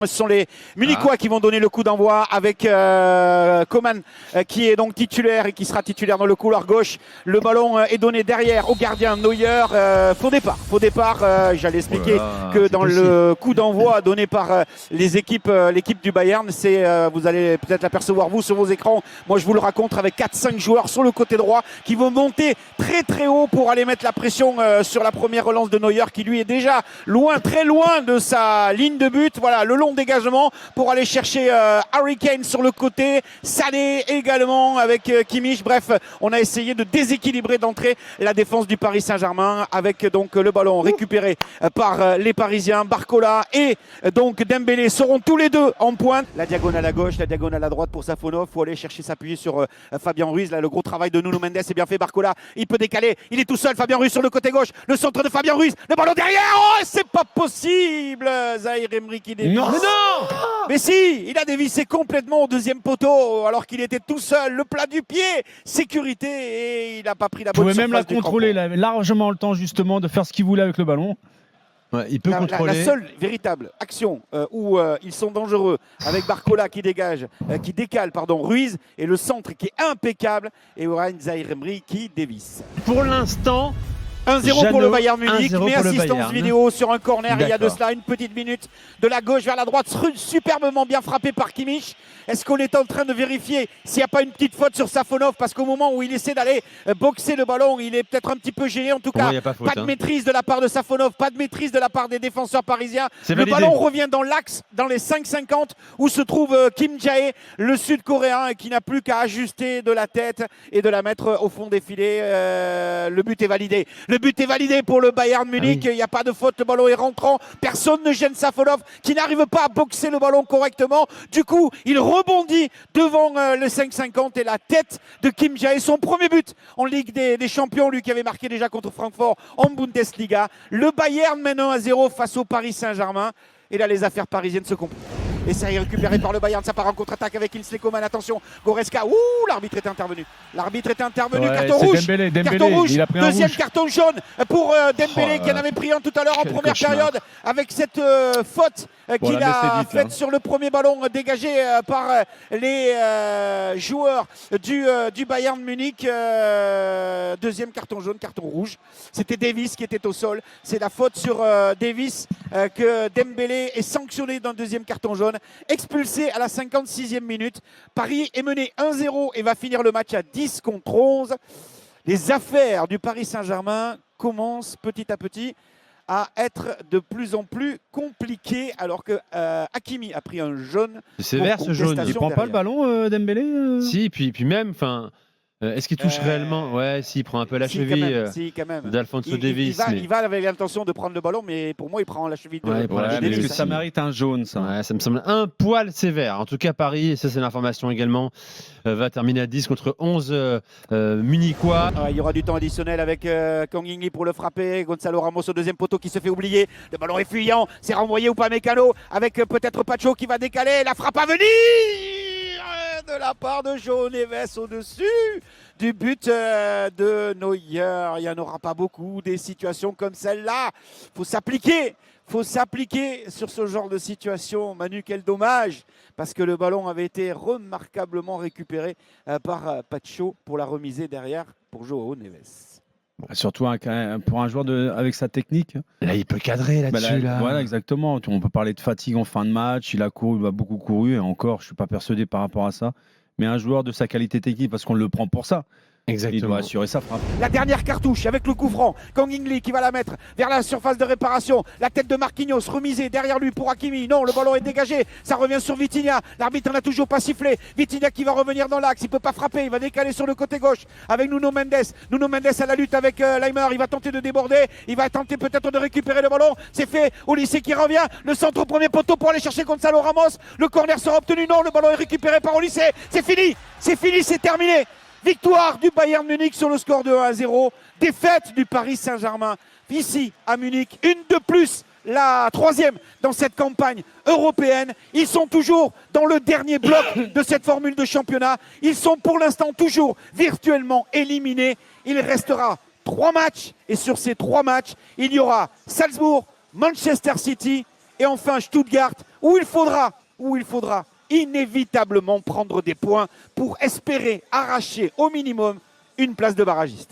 Ce sont les Munichois qui vont donner le coup d'envoi avec Coman qui est donc titulaire et qui sera titulaire dans le couloir gauche. Le ballon est donné derrière au gardien Neuer. Faux départ. J'allais expliquer que dans le coup d'envoi donné par l'équipe du Bayern, vous allez peut-être l'apercevoir vous sur vos écrans. Moi je vous le raconte avec 4-5 joueurs sur le côté droit qui vont monter très très haut pour aller mettre la pression sur la première relance de Neuer qui lui est déjà très loin de sa ligne de but. Voilà le long dégagement pour aller chercher Harry Kane sur le côté, Sané également avec Kimmich. Bref, on a essayé de déséquilibrer d'entrée la défense du Paris Saint-Germain avec donc le ballon récupéré par les Parisiens. Barcola et donc Dembélé seront tous les deux en pointe. La diagonale à gauche, la diagonale à droite pour Safonov. Il faut aller chercher s'appuyer sur Fabien Ruiz. Là, le gros travail de Nuno Mendes est bien fait. Barcola, il peut décaler. Il est tout seul. Fabien Ruiz sur le côté gauche. Le centre de Fabien Ruiz. Le ballon derrière. Oh, c'est pas possible. Zaïre Emery qui dévisse. Non, mais si, il a dévissé complètement au deuxième poteau alors qu'il était tout seul, le plat du pied, sécurité, et il n'a pas pris la bonne surface. Il pouvait même la contrôler, il avait largement le temps justement de faire ce qu'il voulait avec le ballon. Ouais, il peut contrôler. La seule véritable action où ils sont dangereux, avec Barcola qui dégage, qui décale, Ruiz, et le centre qui est impeccable, et Warren Zaïre Emery qui dévisse. Pour l'instant, 1-0 pour le Bayern Munich, mais assistance Bayern. vidéo sur un corner. Il y a de cela une petite minute, de la gauche vers la droite, superbement bien frappé par Kimmich. Est-ce qu'on est en train de vérifier s'il n'y a pas une petite faute sur Safonov? Parce qu'au moment où il essaie d'aller boxer le ballon, il est peut-être un petit peu gêné. En tout cas, pas de maîtrise de la part de Safonov, pas de maîtrise de la part des défenseurs parisiens. Le ballon revient dans l'axe, dans les 5,50 où se trouve Kim Jae, le Sud-Coréen, qui n'a plus qu'à ajuster de la tête et de la mettre au fond des filets. Le but est validé. Le but est validé pour le Bayern Munich. Il n'y a pas de faute, le ballon est rentrant. Personne ne gêne Safonov qui n'arrive pas à boxer le ballon correctement. Du coup, il rebondit devant le 5,50 et la tête de Kim Jae. Son premier but en Ligue des Champions, lui qui avait marqué déjà contre Francfort en Bundesliga. Le Bayern mène 1-0 face au Paris Saint-Germain. Et là, les affaires parisiennes se compliquent. Et ça est récupéré par le Bayern, ça part en contre-attaque avec Kingsley Coman. Attention, Goretzka, l'arbitre est intervenu. L'arbitre est intervenu, carton rouge. Dembélé, carton rouge, il a pris deuxième rouge. carton jaune pour Dembélé qui en avait pris un tout à l'heure en première période avec cette faute qu'il a faite sur le premier ballon dégagé par les joueurs du Bayern Munich. Deuxième carton jaune, carton rouge. C'était Davis qui était au sol. C'est la faute sur Davis que Dembélé est sanctionné d'un deuxième carton jaune. Expulsé à la 56e minute. Paris est mené 1-0 et va finir le match à 10 contre 11. Les affaires du Paris Saint-Germain commencent petit à petit à être de plus en plus compliquées alors que Hakimi a pris un jaune. C'est sévère ce jaune. Il prend pas le ballon, Dembélé Si, puis même, est-ce qu'il touche réellement? Ouais, s'il prend un peu la cheville quand même. d'Alphonso Davies. Il va avec l'intention de prendre le ballon, mais pour moi, il prend la cheville de Davies. Ça mérite un jaune, ça. Ouais, ça me semble un poil sévère. En tout cas, Paris, et ça c'est l'information également, va terminer à 10 contre 11 Munichois. Il y aura du temps additionnel avec Kang In Lee pour le frapper. Gonzalo Ramos au deuxième poteau qui se fait oublier. Le ballon est fuyant. C'est renvoyé ou pas Mécano avec peut-être Pacho qui va décaler. La frappe à venir de la part de João Neves au-dessus du but de Neuer. Il n'y en aura pas beaucoup des situations comme celle-là. Il faut s'appliquer sur ce genre de situation. Manu, quel dommage, parce que le ballon avait été remarquablement récupéré par Pacho pour la remiser derrière pour João Neves. Surtout pour un joueur avec sa technique. Là, il peut cadrer là-dessus. Voilà, exactement. On peut parler de fatigue en fin de match. Il a beaucoup couru. Et encore, je ne suis pas persuadé par rapport à ça. Mais un joueur de sa qualité technique, parce qu'on le prend pour ça. Exactement. Il doit assurer sa frappe. La dernière cartouche avec le coup franc. Kang In Lee qui va la mettre vers la surface de réparation. La tête de Marquinhos remisée derrière lui pour Hakimi. Non, le ballon est dégagé. Ça revient sur Vitinha. L'arbitre n'a toujours pas sifflé. Vitinha qui va revenir dans l'axe. Il ne peut pas frapper. Il va décaler sur le côté gauche avec Nuno Mendes. Nuno Mendes à la lutte avec Leimer. Il va tenter de déborder. Il va tenter peut-être de récupérer le ballon. C'est fait. Olysée qui revient. Le centre au premier poteau pour aller chercher Gonzalo Ramos. Le corner sera obtenu. Non, le ballon est récupéré par Olysée. C'est fini. C'est fini. C'est terminé. Victoire du Bayern Munich sur le score de 1-0. Défaite du Paris Saint-Germain ici à Munich. Une de plus, la troisième dans cette campagne européenne. Ils sont toujours dans le dernier bloc de cette formule de championnat. Ils sont pour l'instant toujours virtuellement éliminés. Il restera 3 matchs et sur ces 3 matchs, il y aura Salzbourg, Manchester City Et enfin Stuttgart, où il faudra inévitablement prendre des points pour espérer arracher au minimum une place de barragiste.